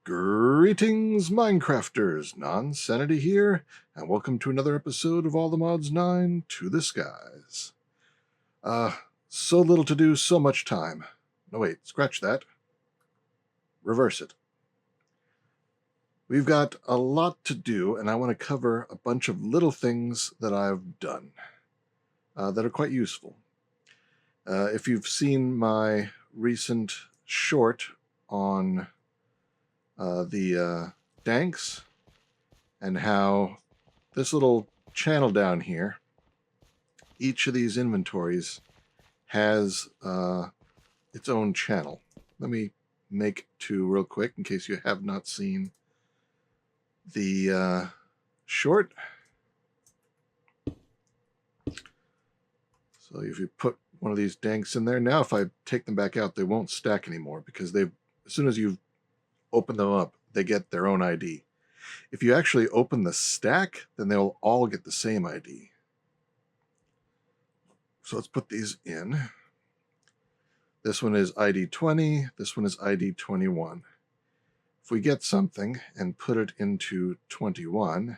Greetings, Minecrafters! Nonsanity here, and welcome to another episode of Allthemodium to the skies. So little to do, so much time. No, wait, scratch that. Reverse it. We've got a lot to do, and I want to cover a bunch of little things that I've done that are quite useful. If you've seen my recent short on the danks and how this little channel down here, each of these inventories has its own channel. Let me make two real quick in case you have not seen the short. So if you put one of these danks in there, now if I take them back out, they won't stack anymore because as soon as you open them up, they get their own ID. If you actually open the stack, then they'll all get the same ID. So let's put these in. This one is ID 20, this one is ID 21. If we get something and put it into 21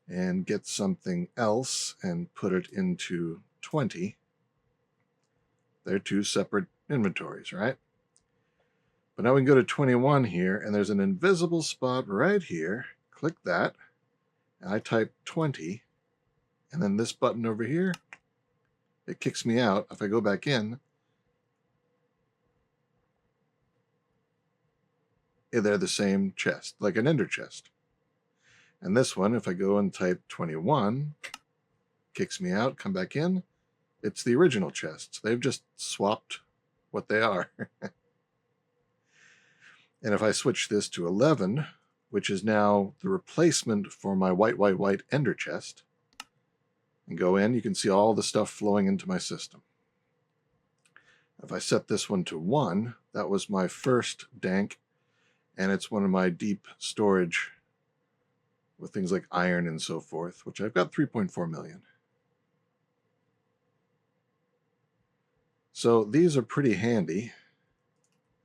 and get something else and put it into 20, they're two separate inventories, right? But now we can go to 21 here, and there's an invisible spot right here. Click that, and I type 20, and then this button over here, it kicks me out. If I go back in, they're the same chest, like an ender chest. And this one, if I go and type 21, kicks me out, come back in, it's the original chests. They've just swapped what they are. And if I switch this to 11, which is now the replacement for my white ender chest, and go in, you can see all the stuff flowing into my system. If I set this one to 1, that was my first dank, and it's one of my deep storage with things like iron and so forth, which I've got 3.4 million. So these are pretty handy.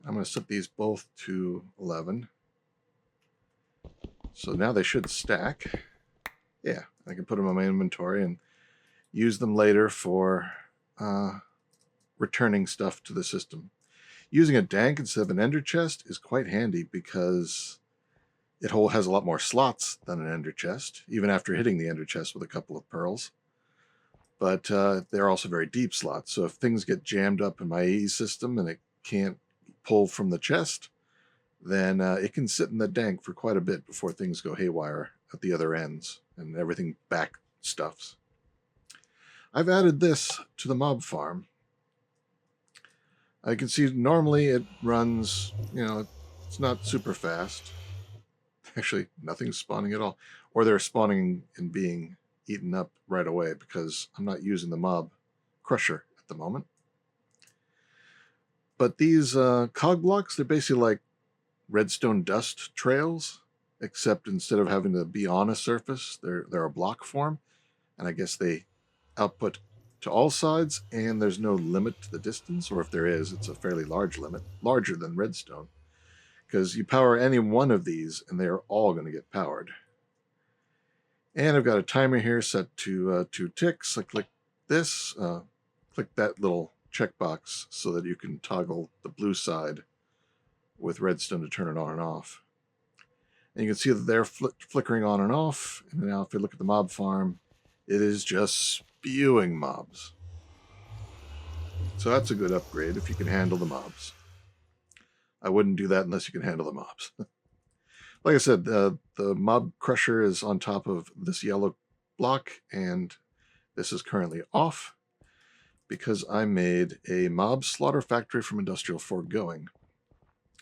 I'm going to set these both to 11. So now they should stack. Yeah, I can put them in my inventory and use them later for returning stuff to the system. Using a dank instead of an ender chest is quite handy because it has a lot more slots than an ender chest, even after hitting the ender chest with a couple of pearls. But they're also very deep slots, so if things get jammed up in my AE system and it can't pull from the chest, then it can sit in the dank for quite a bit before things go haywire at the other ends and everything back stuffs. I've added this to the mob farm. I can see normally it runs, it's not super fast. Actually, nothing's spawning at all. Or they're spawning and being eaten up right away because I'm not using the mob crusher at the moment. But these cog blocks, they're basically like redstone dust trails, except instead of having to be on a surface, they're a block form. And I guess they output to all sides, and there's no limit to the distance, or if there is, it's a fairly large limit, larger than redstone. Because you power any one of these, and they're all going to get powered. And I've got a timer here set to 2 ticks. I click this, click that little checkbox so that you can toggle the blue side with redstone to turn it on and off. And you can see that they're flickering on and off. And now if you look at the mob farm, it is just spewing mobs. So that's a good upgrade if you can handle the mobs. I wouldn't do that unless you can handle the mobs. Like I said, the mob crusher is on top of this yellow block, and this is currently off because I made a mob slaughter factory from industrial foregoing.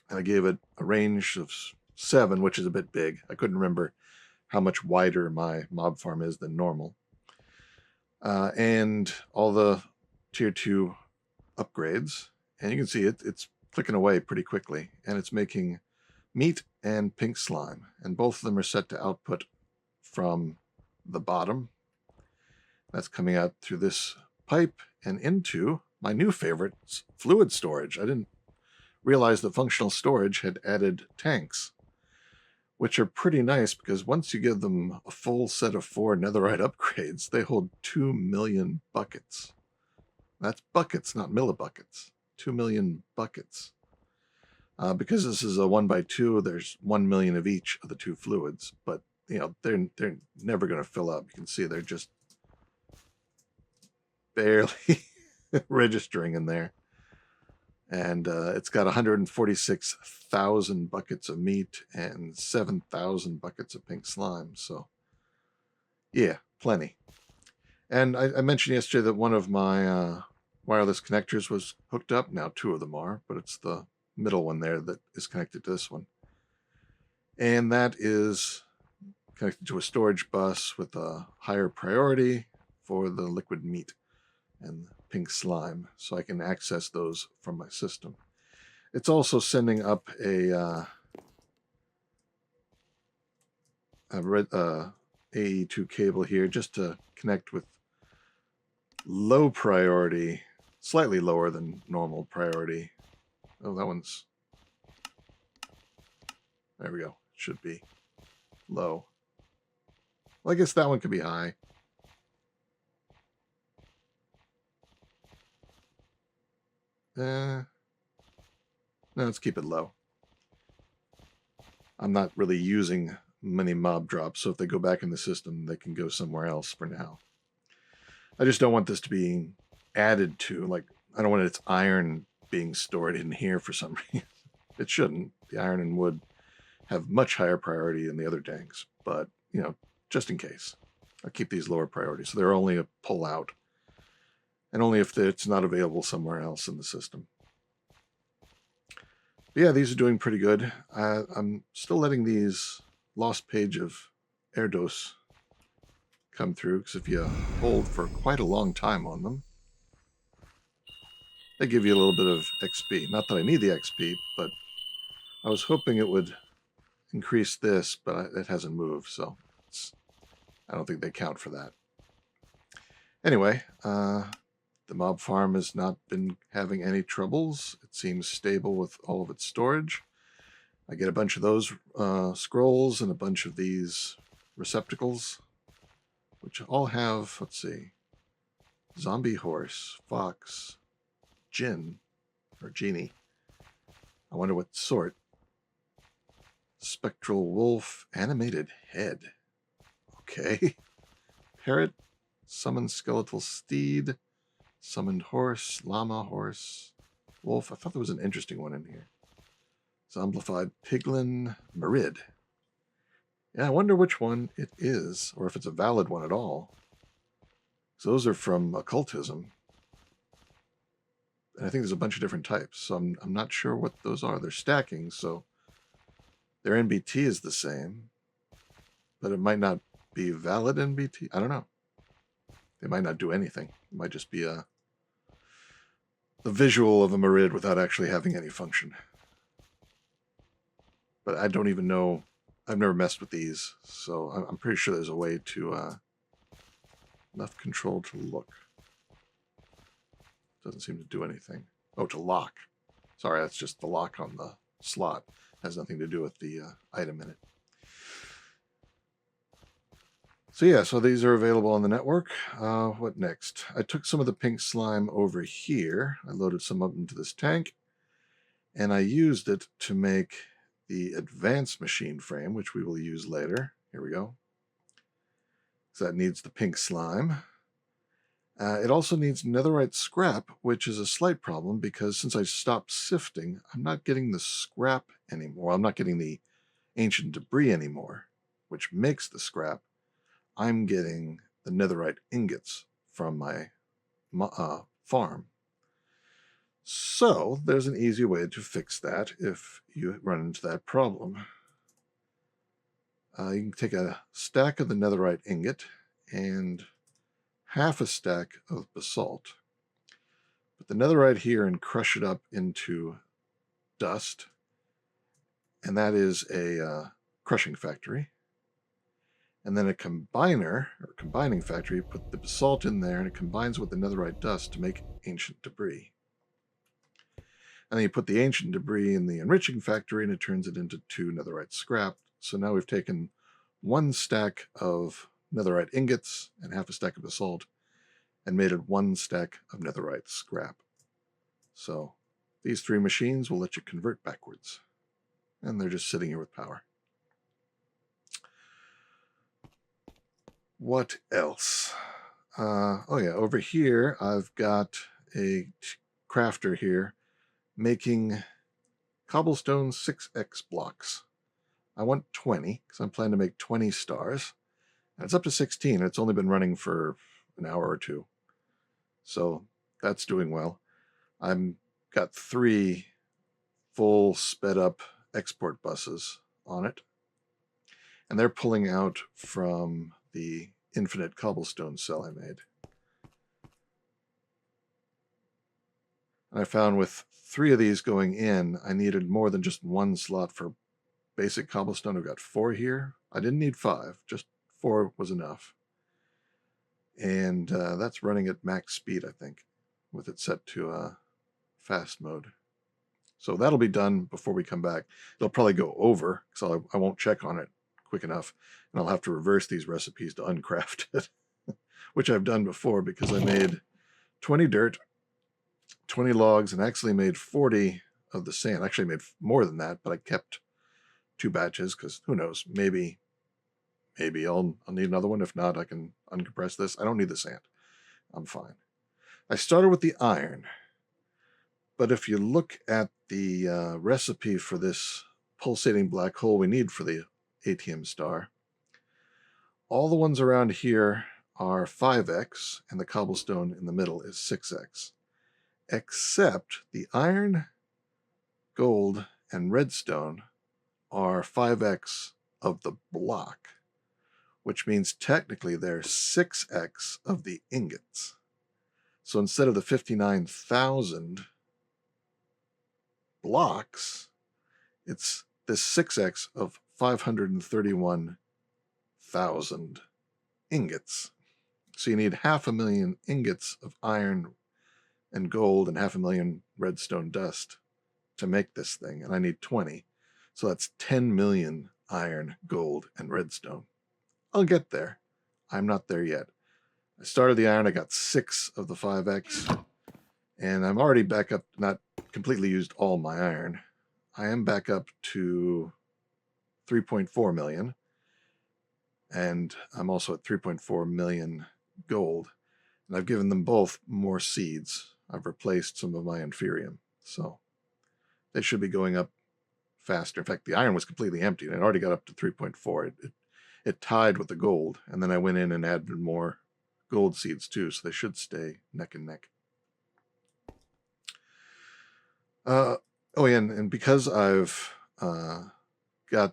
And I gave it a range of 7, which is a bit big. I couldn't remember how much wider my mob farm is than normal. And all the tier 2 upgrades. And you can see it's clicking away pretty quickly. And it's making meat and pink slime. And both of them are set to output from the bottom. That's coming out through this pipe and into my new favorite, fluid storage. I didn't realize that functional storage had added tanks. which are pretty nice because once you give them a full set of 4 netherite upgrades, they hold 2 million buckets. That's buckets, not millibuckets. 2 million buckets. Because this is a 1x2, there's 1 million of each of the 2 fluids, but you know they're never going to fill up. You can see they're just barely registering in there. And it's got 146,000 buckets of meat and 7,000 buckets of pink slime. So, yeah, plenty. And I mentioned yesterday that one of my wireless connectors was hooked up. Now 2 of them are, but it's the middle one there that is connected to this one. And that is connected to a storage bus with a higher priority for the liquid meat and pink slime, so I can access those from my system. It's also sending up a AE2 cable here just to connect with low priority, slightly lower than normal priority. Oh, that one's, there we go, should be low. Well, I guess that one could be high. No, let's keep it low. I'm not really using many mob drops, so if they go back in the system, they can go somewhere else for now. I just don't want this to be added to, like, I don't want its iron being stored in here for some reason. It shouldn't. The iron and wood have much higher priority than the other tanks, but, you know, just in case. I'll keep these lower priority, so they're only a pull out. And only if it's not available somewhere else in the system. But yeah, these are doing pretty good. I'm still letting these lost page of Erdos come through, because if you hold for quite a long time on them, they give you a little bit of XP. Not that I need the XP, but I was hoping it would increase this, but it hasn't moved, so I don't think they count for that. Anyway, the mob farm has not been having any troubles. It seems stable with all of its storage. I get a bunch of those scrolls and a bunch of these receptacles, which all have, let's see, zombie horse, fox, djinn, or genie. I wonder what sort. Spectral wolf, animated head. Okay. Parrot, summoned skeletal steed, summoned horse, llama horse, wolf. I thought there was an interesting one in here. Zombified piglin, Merid. Yeah, I wonder which one it is, or if it's a valid one at all. So those are from occultism. And I think there's a bunch of different types, so I'm not sure what those are. They're stacking, so their NBT is the same, but it might not be valid NBT. I don't know. They might not do anything. It might just be the visual of a Merid without actually having any function. But I don't even know. I've never messed with these, so I'm pretty sure there's a way to left control to look. Doesn't seem to do anything. Oh, to lock. Sorry, that's just the lock on the slot. Has nothing to do with the item in it. So yeah, so these are available on the network. What next? I took some of the pink slime over here. I loaded some up into this tank, and I used it to make the advanced machine frame, which we will use later. Here we go. So that needs the pink slime. It also needs netherite scrap, which is a slight problem because since I stopped sifting, I'm not getting the scrap anymore. I'm not getting the ancient debris anymore, which makes the scrap. I'm getting the netherite ingots from my farm. So there's an easy way to fix that if you run into that problem. You can take a stack of the netherite ingot and half a stack of basalt. Put the netherite here and crush it up into dust. And that is a crushing factory. And then a combiner, or combining factory, put the basalt in there and it combines with the netherite dust to make ancient debris. And then you put the ancient debris in the enriching factory and it turns it into 2 netherite scrap So now we've taken 1 stack of netherite ingots and half a stack of basalt and made it 1 stack of netherite scrap. So these 3 machines will let you convert backwards. And they're just sitting here with power. What else? Oh yeah, over here I've got a crafter here making cobblestone 6x blocks. I want 20 because I'm planning to make 20 stars. And it's up to 16. It's only been running for an hour or 2. So that's doing well. I've got 3 full sped up export buses on it. And they're pulling out from the infinite cobblestone cell I made. And I found with 3 of these going in, I needed more than just 1 slot for basic cobblestone. I've got 4 here. I didn't need 5, just 4 was enough. And that's running at max speed, I think, with it set to fast mode. So that'll be done before we come back. It'll probably go over, so I won't check on it quick enough, and I'll have to reverse these recipes to uncraft it, which I've done before because I made 20 dirt, 20 logs, and actually made 40 of the sand. Actually made more than that, but I kept 2 batches because who knows, maybe I'll need another one. If not, I can uncompress this. I don't need the sand. I'm fine. I started with the iron, but if you look at the recipe for this pulsating black hole we need for the ATM star, all the ones around here are 5x, and the cobblestone in the middle is 6x, except the iron, gold, and redstone are 5x of the block, which means technically they're 6x of the ingots. So instead of the 59,000 blocks, it's this 6x of 531,000 ingots. So you need 500,000 ingots of iron and gold and 500,000 redstone dust to make this thing, and I need 20. So that's 10 million iron, gold, and redstone. I'll get there. I'm not there yet. I started the iron, I got 6 of the 5x, and I'm already back up, not completely used all my iron. I am back up to 3.4 million, and I'm also at 3.4 million gold, and I've given them both more seeds. I've replaced some of my inferium, so they should be going up faster. In fact, the iron was completely empty, and it already got up to 3.4. It tied with the gold, and then I went in and added more gold seeds too, so they should stay neck and neck. Oh yeah, and because I've got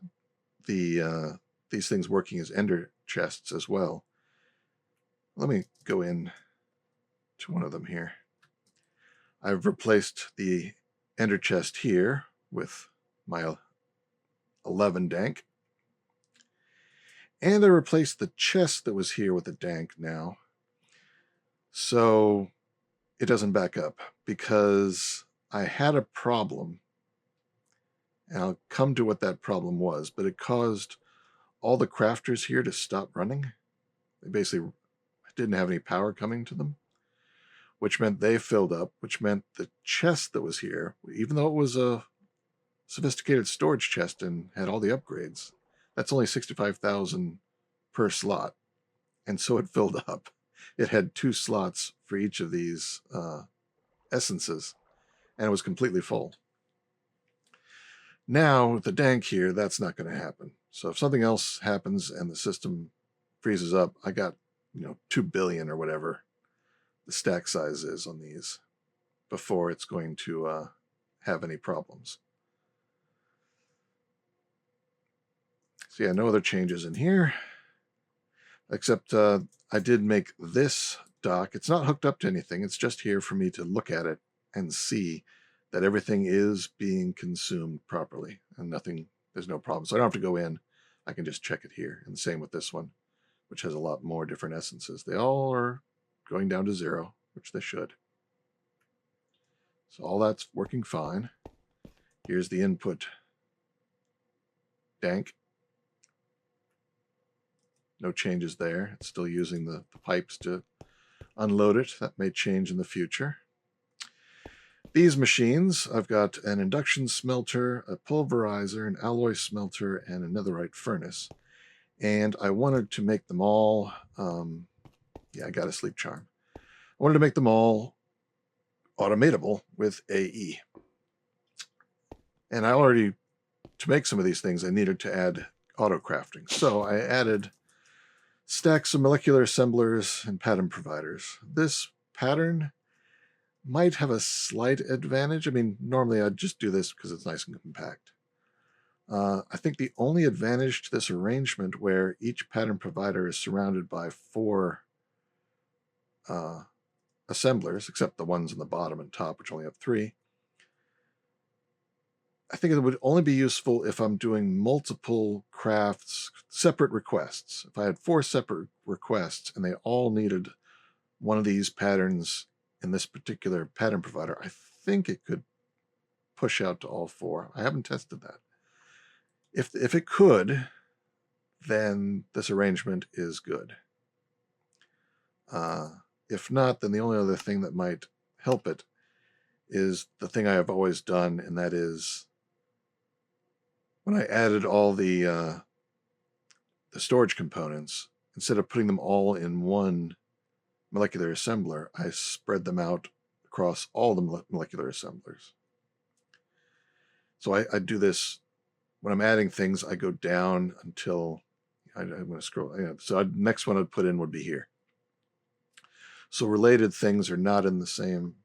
the these things working as ender chests as well, let me go in to one of them here. I've replaced the ender chest here with my 11 dank, and I replaced the chest that was here with a dank now, so it doesn't back up, because I had a problem, and I'll come to what that problem was, but it caused all the crafters here to stop running. They basically didn't have any power coming to them, which meant they filled up, which meant the chest that was here, even though it was a sophisticated storage chest and had all the upgrades, that's only 65,000 per slot, and so it filled up. It had 2 slots for each of these essences, and it was completely full. Now, with the dank here, that's not going to happen. So if something else happens and the system freezes up, I got, 2 billion or whatever the stack size is on these before it's going to have any problems. So yeah, no other changes in here, except I did make this dock. It's not hooked up to anything. It's just here for me to look at it and see that everything is being consumed properly and there's no problem. So I don't have to go in. I can just check it here. And the same with this one, which has a lot more different essences. They all are going down to 0, which they should. So all that's working fine. Here's the input dank. No changes there. It's still using the pipes to unload it. That may change in the future. These machines, I've got an induction smelter, a pulverizer, an alloy smelter, and a netherite furnace. And I wanted to make them all, yeah, I got a sleep charm. I wanted to make them all automatable with AE. And I already, to make some of these things, I needed to add autocrafting. So I added stacks of molecular assemblers and pattern providers. This pattern might have a slight advantage. I mean, normally I'd just do this because it's nice and compact. I think the only advantage to this arrangement, where each pattern provider is surrounded by 4 assemblers, except the ones on the bottom and top, which only have 3, I think it would only be useful if I'm doing multiple crafts, separate requests. If I had 4 separate requests and they all needed one of these patterns in this particular pattern provider, I think it could push out to all 4. I haven't tested that. If it could, then this arrangement is good. If not, then the only other thing that might help it is the thing I have always done, and that is when I added all the storage components, instead of putting them all in one molecular assembler, I spread them out across all the molecular assemblers. So I do this when I'm adding things. I go down until I'm going to scroll. Yeah, so next one I'd put in would be here. So related things are not in the same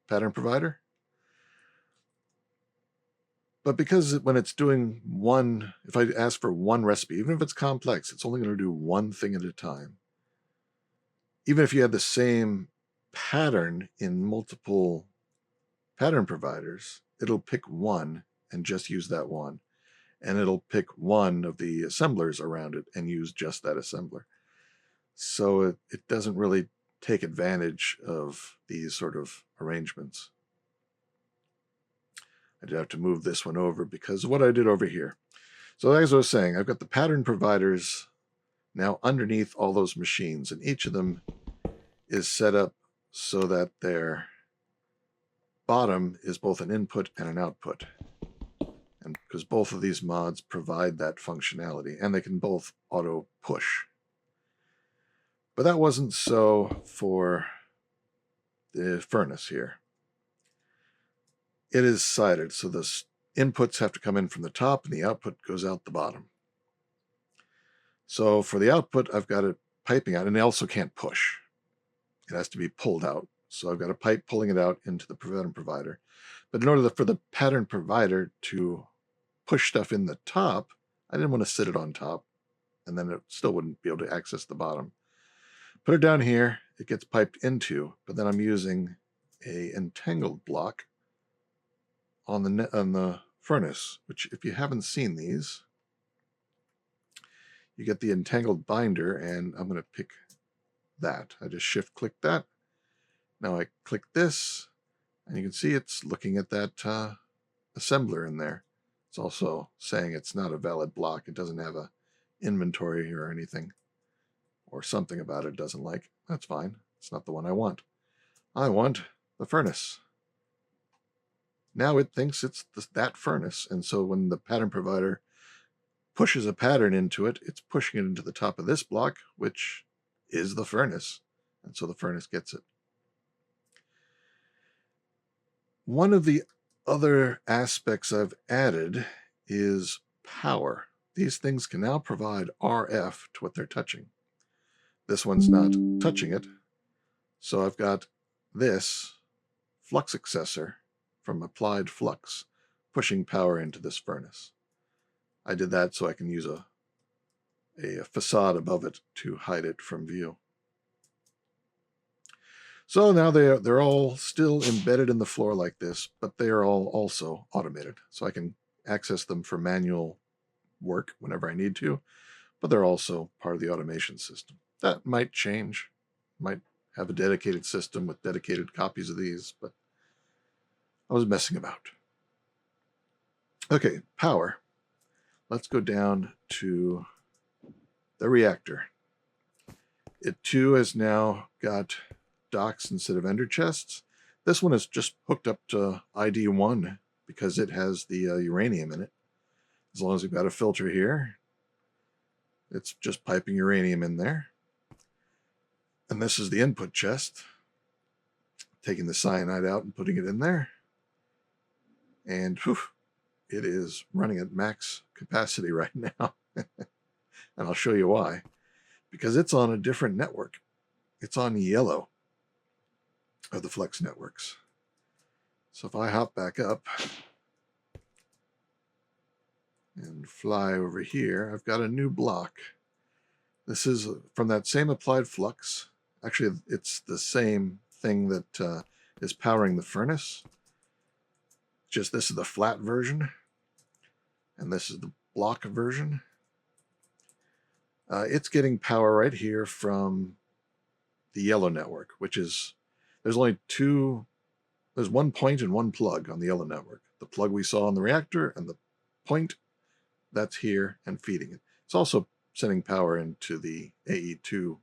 pattern provider. But because when it's doing one, if I ask for one recipe, even if it's complex, it's only going to do one thing at a time. Even if you had the same pattern in multiple pattern providers, it'll pick one and just use that one. And it'll pick one of the assemblers around it and use just that assembler. So it doesn't really take advantage of these sort of arrangements. I did have to move this one over because of what I did over here. So as I was saying, I've got the pattern providers now underneath all those machines, and each of them is set up so that their bottom is both an input and an output. And because both of these mods provide that functionality, and they can both auto push. But that wasn't so for the furnace here. It is sided, so the inputs have to come in from the top and the output goes out the bottom. So for the output, I've got it piping out, and they also can't push. It has to be pulled out. So I've got a pipe pulling it out into the pattern provider. But in order for the pattern provider to push stuff in the top, I didn't want to sit it on top, and then it still wouldn't be able to access the bottom. Put it down here, it gets piped into, but then I'm using a entangled block on the furnace, which if you haven't seen these, you get the entangled binder, and I'm going to pick that. I just shift click that. Now I click this, and you can see it's looking at that assembler in there. It's also saying it's not a valid block. It doesn't have a inventory or anything, or something about it doesn't like. That's fine. It's not the one I want. I want the furnace. Now it thinks it's that furnace, and so when the pattern provider pushes a pattern into it, it's pushing it into the top of this block, which is the furnace, and so the furnace gets it. One of the other aspects I've added is power. These things can now provide RF to what they're touching. This one's not touching it, so I've got this flux accessor from Applied Flux pushing power into this furnace. I did that so I can use a facade above it to hide it from view. So now they're all still embedded in the floor like this, but they are all also automated. So I can access them for manual work whenever I need to, but they're also part of the automation system. That might change. Might have a dedicated system with dedicated copies of these, but I was messing about. Okay, power. Let's go down to the reactor. It too has now got docks instead of ender chests. This one is just hooked up to ID1 because it has the uranium in it. As long as we've got a filter here, it's just piping uranium in there. And this is the input chest, taking the cyanide out and putting it in there. And whew, it is running at max capacity right now. And I'll show you why. Because it's on a different network. It's on yellow of the Flex networks. So if I hop back up and fly over here, I've got a new block. This is from that same applied flux. Actually, it's the same thing that is powering the furnace. Just this is the flat version, and this is the block version. It's getting power right here from the yellow network, which is, there's one point and one plug on the yellow network. The plug we saw on the reactor and the point that's here and feeding it. It's also sending power into the AE2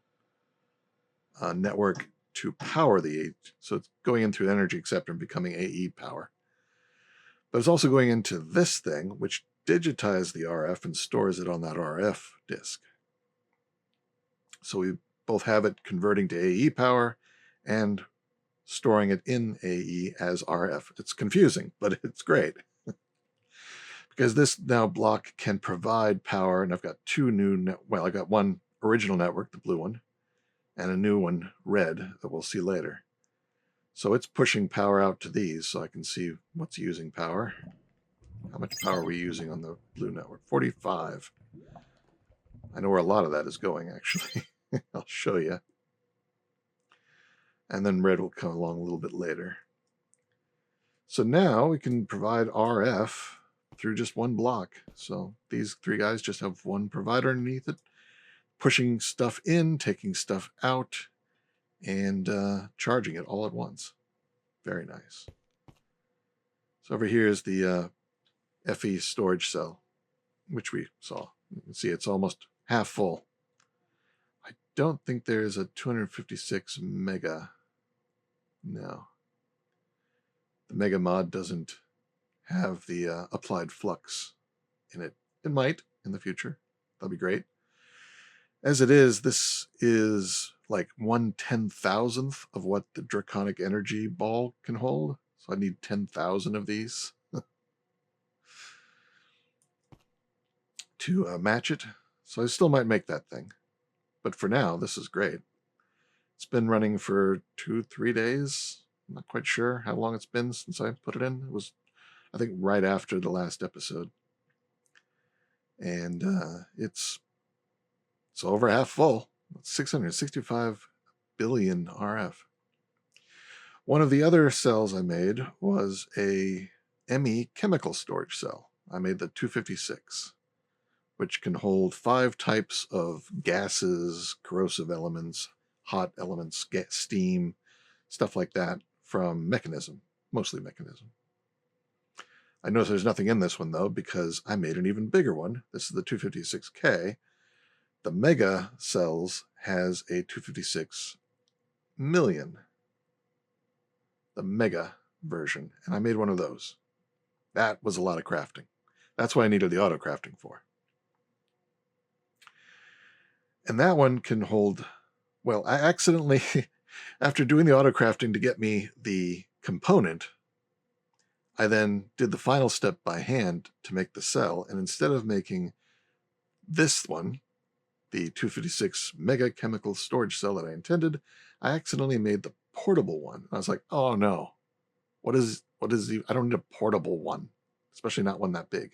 network to power the AE. So it's going in through the energy acceptor and becoming AE power. But it's also going into this thing, which digitizes the RF and stores it on that RF disk. So we both have it converting to AE power and storing it in AE as RF. It's confusing, but it's great. Because this now block can provide power, and I've got two new, I got one original network, the blue one, and a new one, red, that we'll see later. So it's pushing power out to these, so I can see what's using power. How much power are we using on the blue network? 45. I know where a lot of that is going, actually. I'll show you. And then red will come along a little bit later. So now we can provide RF through just one block. So these three guys just have one provider underneath it, pushing stuff in, taking stuff out, and charging it all at once. Very nice. So over here is the FE storage cell, which we saw. You can see it's almost half full. I don't think there's a 256 mega. No. The mega mod doesn't have the applied flux in it. It might in the future. That'll be great. As it is, this is like 1/10,000th of what the draconic energy ball can hold. So I need 10,000 of these to match it. So I still might make that thing. But for now, this is great. It's been running for 2-3 days. I'm not quite sure how long it's been since I put it in. It was, I think, right after the last episode. And it's over half full. 665 billion RF. One of the other cells I made was a ME chemical storage cell. I made the 256, which can hold 5 types of gases, corrosive elements, hot elements, steam, stuff like that from mechanism, mostly mechanism. I notice there's nothing in this one, though, because I made an even bigger one. This is the 256K. The mega cells has a 256 million, the mega version, and I made one of those. That was a lot of crafting. That's what I needed the auto crafting for. And that one can hold, well, I accidentally, after doing the auto crafting to get me the component, I then did the final step by hand to make the cell, and instead of making this one, the 256 mega chemical storage cell that I intended, I accidentally made the portable one. I was like, oh no, what is I don't need a portable one, especially not one that big.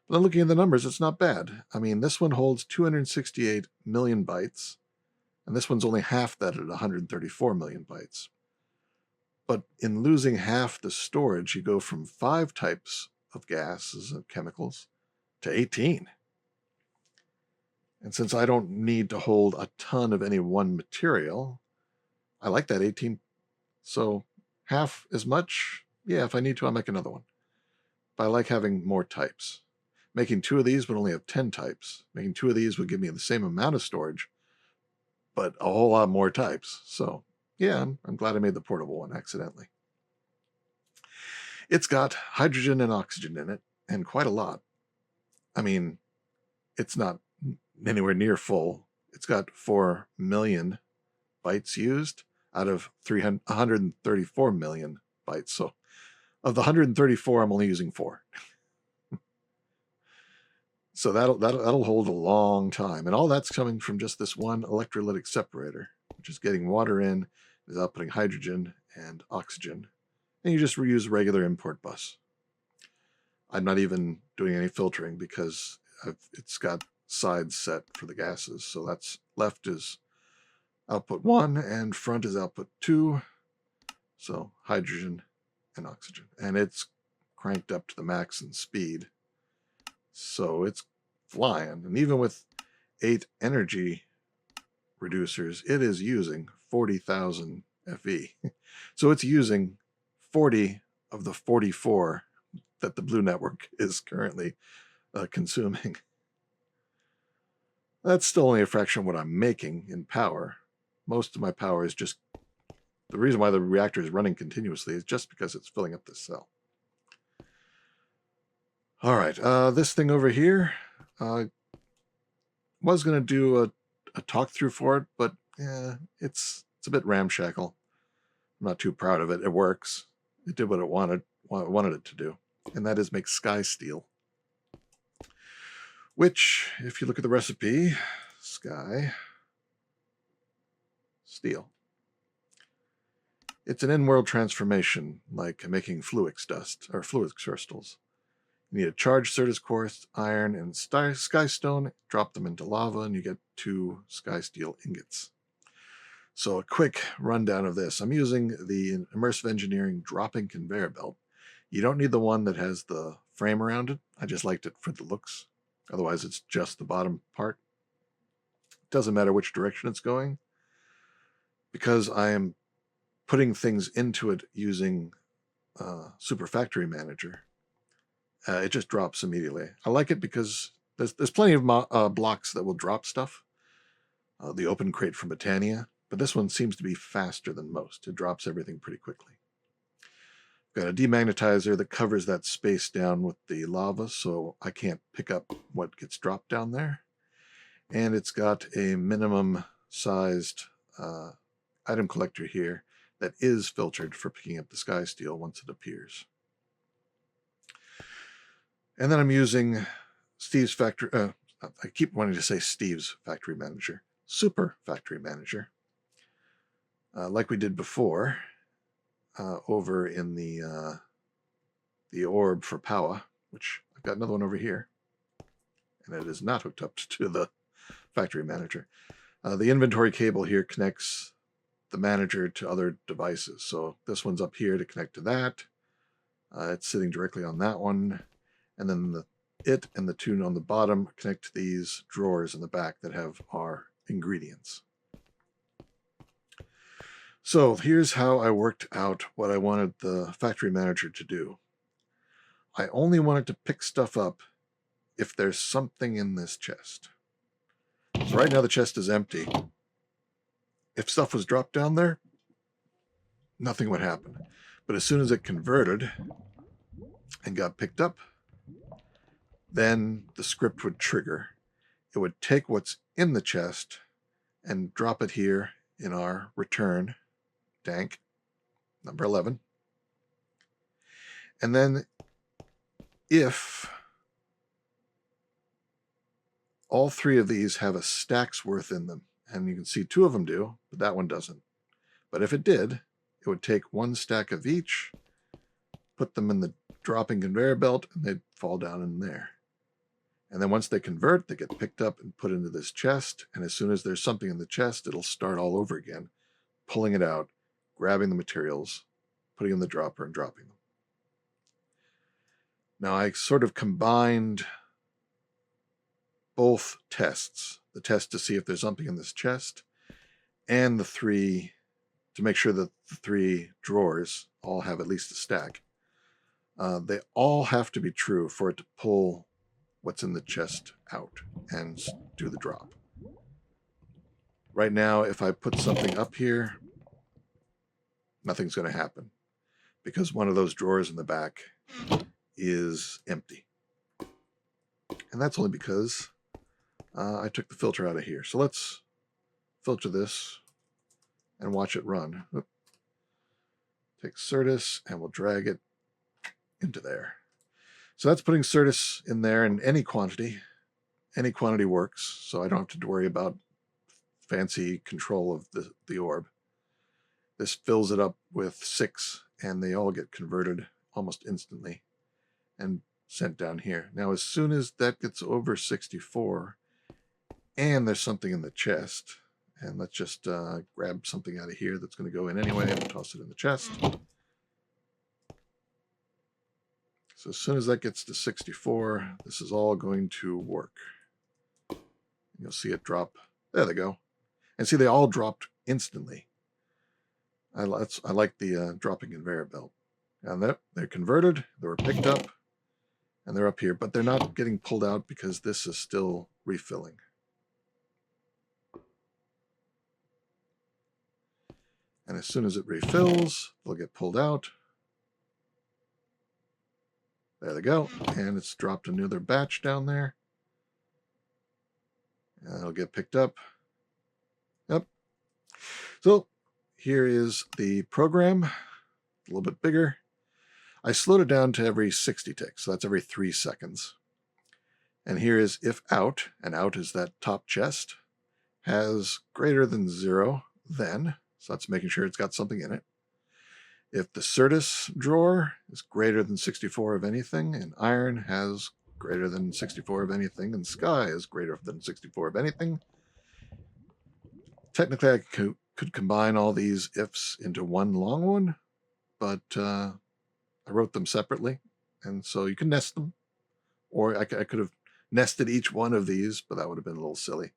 But then looking at the numbers, it's not bad. I mean, this one holds 268 million bytes, and this one's only half that at 134 million bytes. But in losing half the storage, you go from 5 types of gases and chemicals to 18. And since I don't need to hold a ton of any one material, I like that 18. So half as much, yeah, if I need to, I'll make another one. But I like having more types. making 2 of these would only have 10 types. Making 2 of these would give me the same amount of storage, but a whole lot more types. So yeah, I'm glad I made the portable one accidentally. It's got hydrogen and oxygen in it, and quite a lot. I mean, it's not anywhere near full. It's got 4 million bytes used out of 134 million bytes. So of the 134, I'm only using 4. So that'll hold a long time. And all that's coming from just this one electrolytic separator, which is getting water in, is outputting hydrogen and oxygen. And you just reuse regular import bus. I'm not even doing any filtering because it's got sides set for the gases. So that's left is output 1 and front is output 2. So hydrogen and oxygen. And it's cranked up to the max in speed. So it's flying. And even with 8 energy reducers, it is using 40,000 FE. So it's using 40 of the 44 that the Blue Network is currently consuming. That's still only a fraction of what I'm making in power. Most of my power is just, the reason why the reactor is running continuously is just because it's filling up this cell. All right, this thing over here, was going to do a talk through for it, but yeah, it's a bit ramshackle. I'm not too proud of it. It works. It did what it wanted it to do, and that is make sky steel. Which, if you look at the recipe, sky steel. It's an in-world transformation, like making fluix dust or fluix crystals. You need a charged Certus quartz, iron, and sky stone. Drop them into lava, and you get 2 sky steel ingots. So a quick rundown of this. I'm using the Immersive Engineering dropping conveyor belt. You don't need the one that has the frame around it. I just liked it for the looks. Otherwise, it's just the bottom part. It doesn't matter which direction it's going, because I am putting things into it using Super Factory Manager. It just drops immediately. I like it because there's plenty of blocks that will drop stuff. The open crate from Botania, but this one seems to be faster than most. It drops everything pretty quickly. Got a demagnetizer that covers that space down with the lava, so I can't pick up what gets dropped down there. And it's got a minimum sized item collector here that is filtered for picking up the sky steel once it appears. And then I'm using Steve's factory, I keep wanting to say Steve's Factory Manager, Super Factory Manager, like we did before over in the orb for power, which I've got another one over here, and it is not hooked up to the Factory Manager. The inventory cable here connects the manager to other devices. So this one's up here to connect to that. It's sitting directly on that one. And then it and the 2 on the bottom connect to these drawers in the back that have our ingredients. So here's how I worked out what I wanted the Factory Manager to do. I only wanted to pick stuff up if there's something in this chest. So right now the chest is empty. If stuff was dropped down there, nothing would happen. But as soon as it converted and got picked up, then the script would trigger. It would take what's in the chest and drop it here in our return tank, number 11. And then if all 3 of these have a stack's worth in them, and you can see 2 of them do, but that one doesn't. But if it did, it would take 1 stack of each, put them in the dropping conveyor belt, and they'd fall down in there. And then once they convert, they get picked up and put into this chest. And as soon as there's something in the chest, it'll start all over again, pulling it out, grabbing the materials, putting in the dropper, and dropping them. Now I sort of combined both tests, the test to see if there's something in this chest, and the 3 to make sure that the 3 drawers all have at least a stack. They all have to be true for it to pull what's in the chest out and do the drop. Right now, if I put something up here, nothing's going to happen because one of those drawers in the back is empty. And that's only because I took the filter out of here. So let's filter this and watch it run. Oop. Take Certus and we'll drag it into there. So that's putting Certus in there in any quantity. Any quantity works, so I don't have to worry about fancy control of the orb. This fills it up with 6, and they all get converted almost instantly and sent down here. Now, as soon as that gets over 64, and there's something in the chest, and let's just grab something out of here that's going to go in anyway, and toss it in the chest. So as soon as that gets to 64, this is all going to work. You'll see it drop. There they go. And see, they all dropped instantly. I like the dropping conveyor belt. And they're converted, they were picked up, and they're up here. But they're not getting pulled out because this is still refilling. And as soon as it refills, they'll get pulled out. There they go. And it's dropped another batch down there. And it'll get picked up. Yep. So here is the program, a little bit bigger. I slowed it down to every 60 ticks, so that's every 3 seconds. And here is if out, and out is that top chest, has greater than 0, then, so that's making sure it's got something in it. If the Certus drawer is greater than 64 of anything, and iron has greater than 64 of anything, and sky is greater than 64 of anything, technically I could combine all these ifs into one long one, but I wrote them separately, and so you can nest them, or I could have nested each one of these, but that would have been a little silly.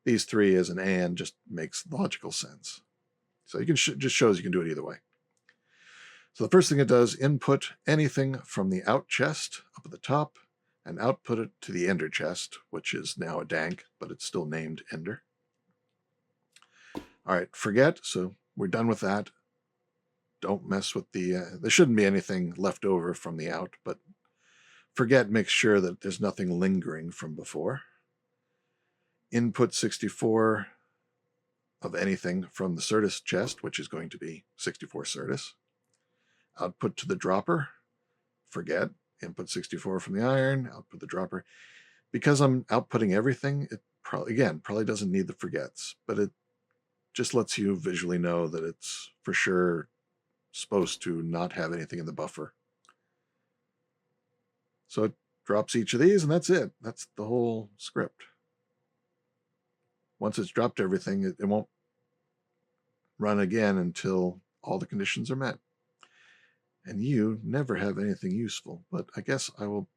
These 3 as an and just makes logical sense. So you can just shows you can do it either way. So the first thing it does, input anything from the out chest up at the top and output it to the ender chest, which is now a dank, but it's still named ender. All right, forget, so we're done with that. Don't mess with the, there shouldn't be anything left over from the out, but forget makes sure that there's nothing lingering from before. Input 64 of anything from the Certus chest, which is going to be 64 Certus. Output to the dropper, forget, input 64 from the iron, output the dropper. Because I'm outputting everything, it probably doesn't need the forgets, but it just lets you visually know that it's for sure supposed to not have anything in the buffer. So it drops each of these, and that's it. That's the whole script. Once it's dropped everything, it won't run again until all the conditions are met. And you never have anything useful, but I guess I will.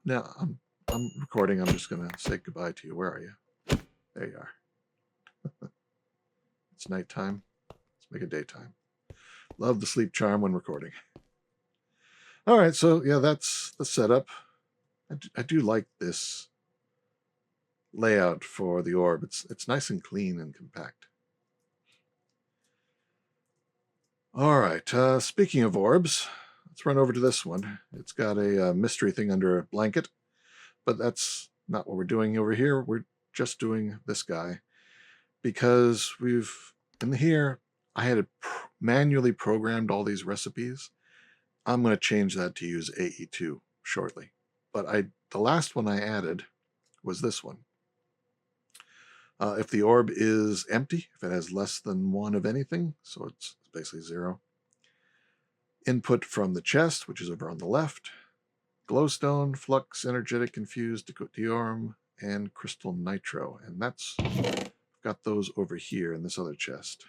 Now I'm recording. I'm just going to say goodbye to you. Where are you? There you are. It's nighttime. Let's make it daytime. Love the sleep charm when recording. All right, so yeah, that's the setup. I do like this layout for the orb. It's nice and clean and compact. All right, speaking of orbs, let's run over to this one. It's got a mystery thing under a blanket, but that's not what we're doing over here. We're just doing this guy because in here, I had manually programmed all these recipes. I'm going to change that to use AE2 shortly. But the last one I added was this one. If the orb is empty, if it has less than 1 of anything, so it's basically 0. Input from the chest, which is over on the left. Glowstone, flux, energetic, infused, deorm, and crystal nitro. And I've got those over here in this other chest.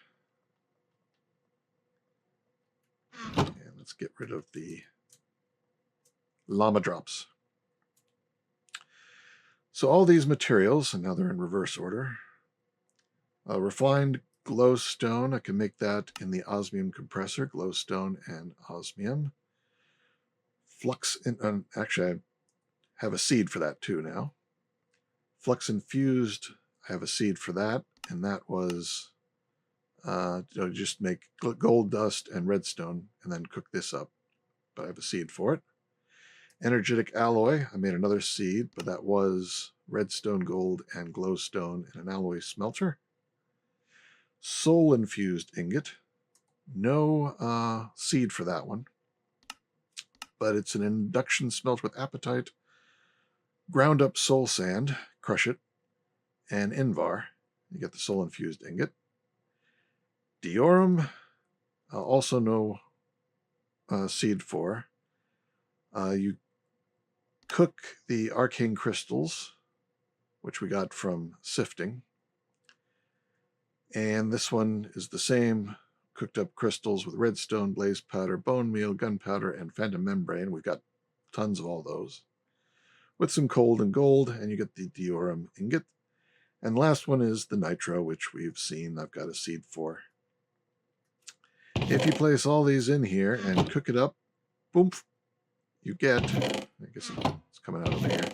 And let's get rid of the llama drops. So all these materials, and now they're in reverse order. Refined glowstone, I can make that in the osmium compressor, glowstone and osmium. Flux, actually have a seed for that too now. Flux infused, I have a seed for that, and that was just make gold dust and redstone and then cook this up, but I have a seed for it. Energetic alloy, I made another seed, but that was redstone, gold, and glowstone in an alloy smelter. Soul infused ingot, no seed for that one, but it's an induction smelt with apatite, ground up soul sand, crush it, and invar. You get the soul infused ingot. Diorum, also no seed for. You cook the arcane crystals, which we got from sifting. And this one is the same, cooked up crystals with redstone, blaze powder, bone meal, gunpowder, and phantom membrane. We've got tons of all those. With some coal and gold, and you get the diorum ingot. And last one is the nitro, which we've seen I've got a seed for. If you place all these in here and cook it up, boom, you get, I guess it's coming out over here,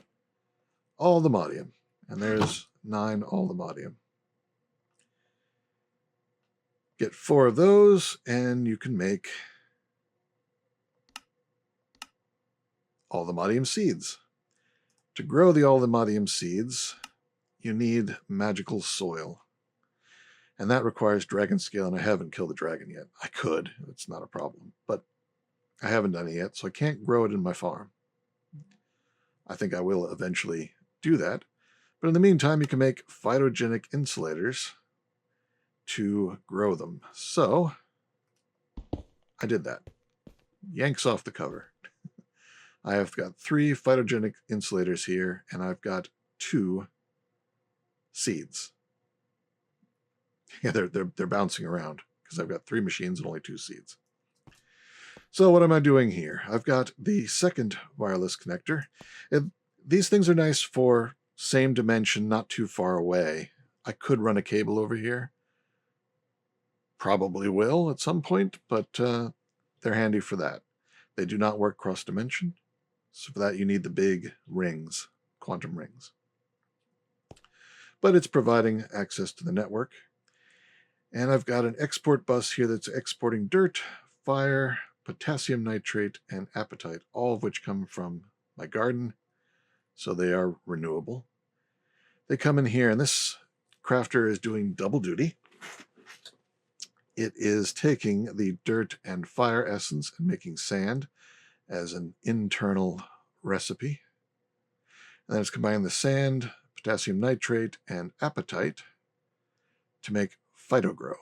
Allthemodium. And there's 9 Allthemodium. Get 4 of those, and you can make Allthemodium seeds. To grow the Allthemodium seeds, you need magical soil. And that requires dragon scale, and I haven't killed the dragon yet. I could, it's not a problem, but I haven't done it yet, so I can't grow it in my farm. I think I will eventually do that. But in the meantime, you can make phytogenic insulators to grow them. So I did that. Yanks off the cover. I have got 3 phytogenic insulators here, and I've got 2 seeds. Yeah, they're bouncing around because I've got 3 machines and only 2 seeds. So what am I doing here? I've got the second wireless connector. These things are nice for same dimension, not too far away. I could run a cable over here. Probably will at some point, but they're handy for that. They do not work cross-dimension. So for that, you need the big rings, quantum rings. But it's providing access to the network. And I've got an export bus here that's exporting dirt, fire, potassium nitrate, and apatite, all of which come from my garden, so they are renewable. They come in here, and this crafter is doing double duty. It is taking the dirt and fire essence and making sand as an internal recipe. And then it's combining the sand, potassium nitrate, and apatite to make phytogrow.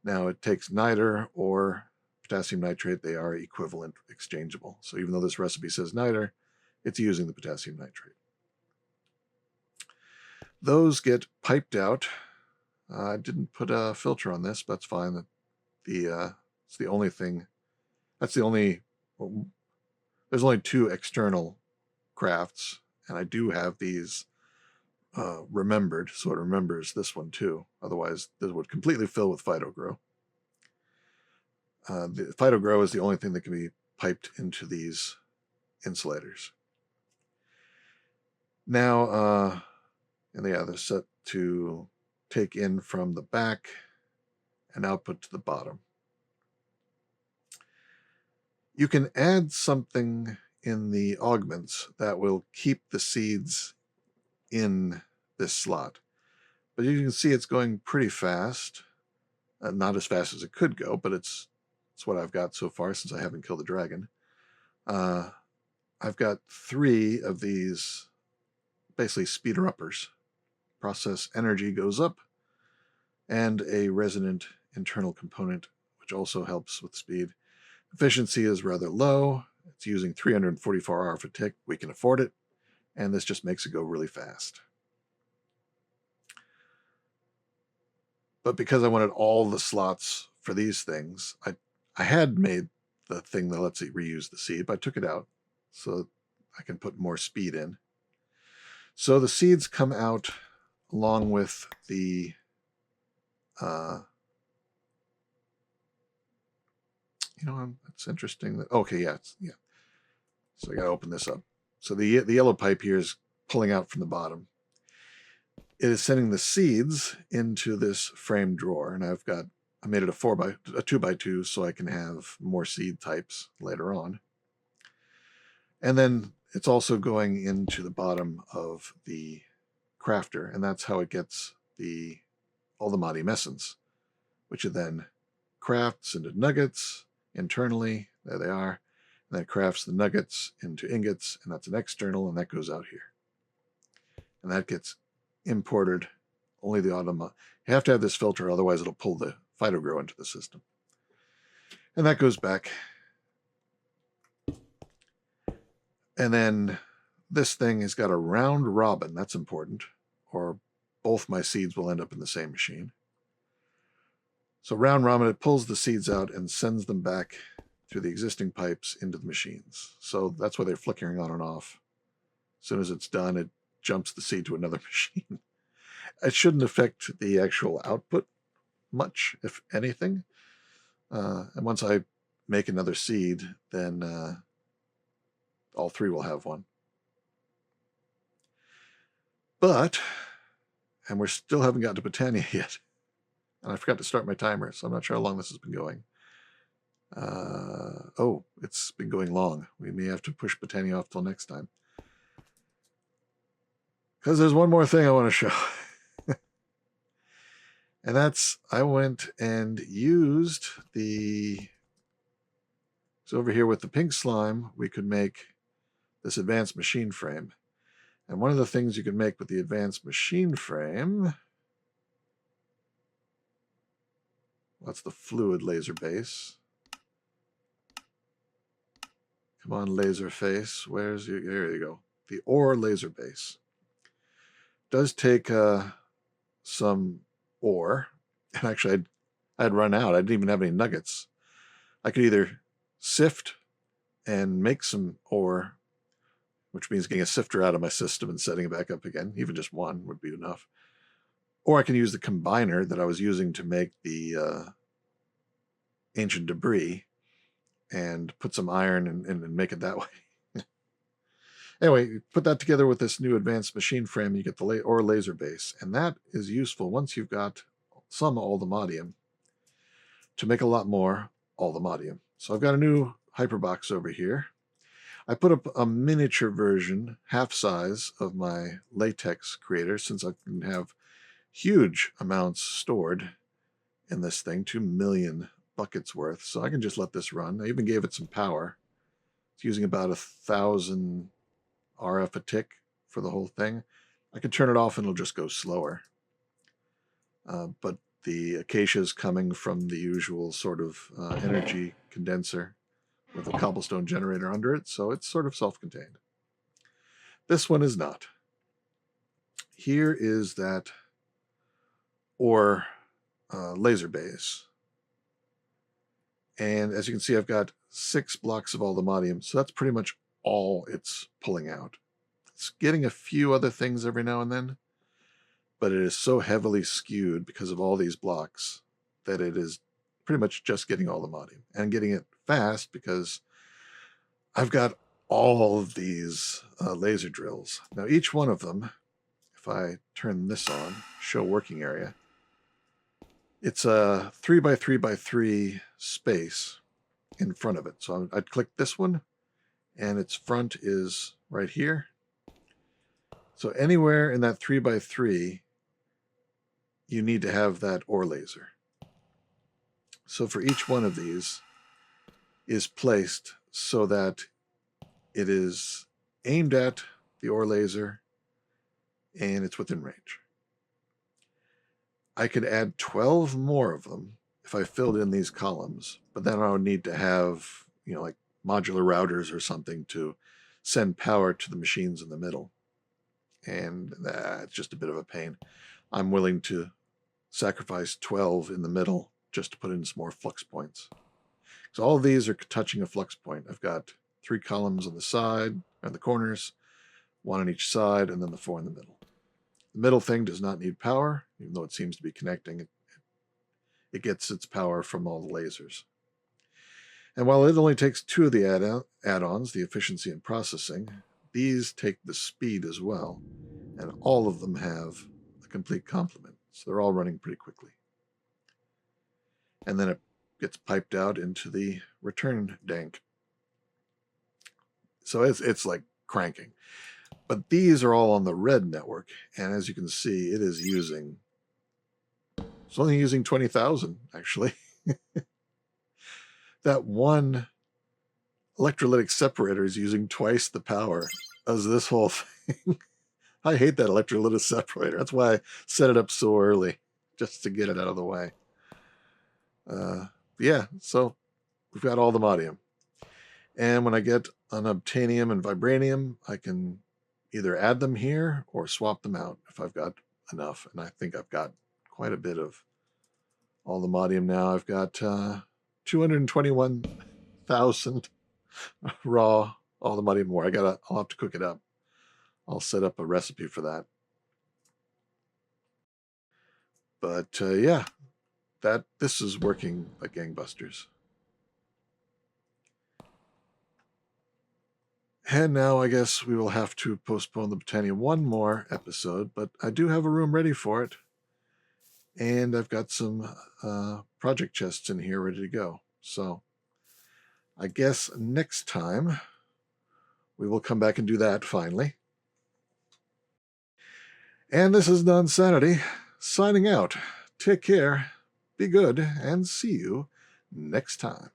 Now it takes niter or potassium nitrate. They are equivalent, exchangeable. So even though this recipe says niter, it's using the potassium nitrate. Those get piped out. I didn't put a filter on this, but that's fine. It's the only thing. That's the only. Well, there's only 2 external crafts, and I do have these remembered, so it remembers this one too. Otherwise, this would completely fill with phytogrow. The phytogrow is the only thing that can be piped into these insulators. Now, and yeah, they're set to take in from the back and output to the bottom. You can add something in the augments that will keep the seeds in this slot. But you can see it's going pretty fast. Not as fast as it could go, but it's what I've got so far since I haven't killed the dragon. I've got 3 of these basically speeder-uppers. Process energy goes up, and a resonant internal component, which also helps with speed. Efficiency is rather low. It's using 344 hour per tick. We can afford it, and this just makes it go really fast. But because I wanted all the slots for these things, I had made the thing that lets it reuse the seed, but I took it out so I can put more speed in. So the seeds come out along with the it's interesting that, okay, yeah. So I got to open this up. So the yellow pipe here is pulling out from the bottom. It is sending the seeds into this frame drawer, and I made it a 2x2 so I can have more seed types later on. And then it's also going into the bottom of the crafter, and that's how it gets the Allthemodium essence, which it then crafts into nuggets internally. There they are. And then it crafts the nuggets into ingots, and that's an external, and that goes out here. And that gets imported. Only the You have to have this filter, otherwise it'll pull the phytogrow into the system. And that goes back. And then this thing has got a round robin. That's important, or both my seeds will end up in the same machine. So round robin, it pulls the seeds out and sends them back through the existing pipes into the machines. So that's why they're flickering on and off. As soon as it's done, it jumps the seed to another machine. It shouldn't affect the actual output much, if anything. And once I make another seed, then all three will have one. And we still haven't gotten to Botania yet. And I forgot to start my timer, so I'm not sure how long this has been going. Oh, it's been going long. We may have to push Botania off till next time. Because there's one more thing I want to show. And that's, I went and used so over here with the pink slime, we could make this advanced machine frame. And one of the things you can make with the advanced machine frame, that's the fluid laser base. Come on, laser face. There you go. The ore laser base. Does take some ore. And actually, I'd run out. I didn't even have any nuggets. I could either sift and make some ore, which means getting a sifter out of my system and setting it back up again. Even just one would be enough. Or I can use the combiner that I was using to make the ancient debris and put some iron and make it that way. Anyway, you put that together with this new advanced machine frame, you get the ore laser base. And that is useful once you've got some Allthemodium to make a lot more Allthemodium. So I've got a new hyperbox over here. I put up a miniature version, half size, of my latex creator, since I can have huge amounts stored in this thing, 2 million buckets worth. So I can just let this run. I even gave it some power. It's using about 1,000 RF a tick for the whole thing. I can turn it off and it'll just go slower. But the acacia is coming from the usual sort of energy condenser with a cobblestone generator under it, so it's sort of self-contained. This one is not. Here is that ore laser base. And as you can see, I've got 6 blocks of Allthemodium, so that's pretty much all it's pulling out. It's getting a few other things every now and then, but it is so heavily skewed because of all these blocks that it is pretty much just getting Allthemodium, and getting it fast because I've got all of these laser drills. Now each one of them, if I turn this on, show working area, it's a 3x3x3 space in front of it. So I'd click this one, and its front is right here. So anywhere in that 3x3, you need to have that ore laser. So for each one of these is placed so that it is aimed at the ore laser and it's within range. I could add 12 more of them if I filled in these columns, but then I would need to have, like modular routers or something to send power to the machines in the middle. And that's just a bit of a pain. I'm willing to sacrifice 12 in the middle just to put in some more flux points. So all of these are touching a flux point. I've got 3 columns on the side and the corners, 1 on each side, and then the 4 in the middle. The middle thing does not need power, even though it seems to be connecting. It gets its power from all the lasers. And while it only takes 2 of the add-ons, the efficiency and processing, these take the speed as well, and all of them have a complete complement. So they're all running pretty quickly. And then it gets piped out into the return dank. So it's like cranking. But these are all on the red network, and as you can see, it is using, it's only using 20,000 actually. That one electrolytic separator is using twice the power as this whole thing. I hate that electrolytic separator. That's why I set it up so early, just to get it out of the way. Yeah, so we've got Allthemodium. And when I get unobtainium and vibranium, I can either add them here or swap them out if I've got enough. And I think I've got quite a bit of Allthemodium now. I've got 221,000 raw Allthemodium ore. I'll have to cook it up. I'll set up a recipe for that. But yeah, this is working like gangbusters. And now I guess we will have to postpone the Botania one more episode, but I do have a room ready for it. And I've got some project chests in here ready to go. So I guess next time we will come back and do that finally. And this is Nonsanity signing out. Take care, be good, and see you next time.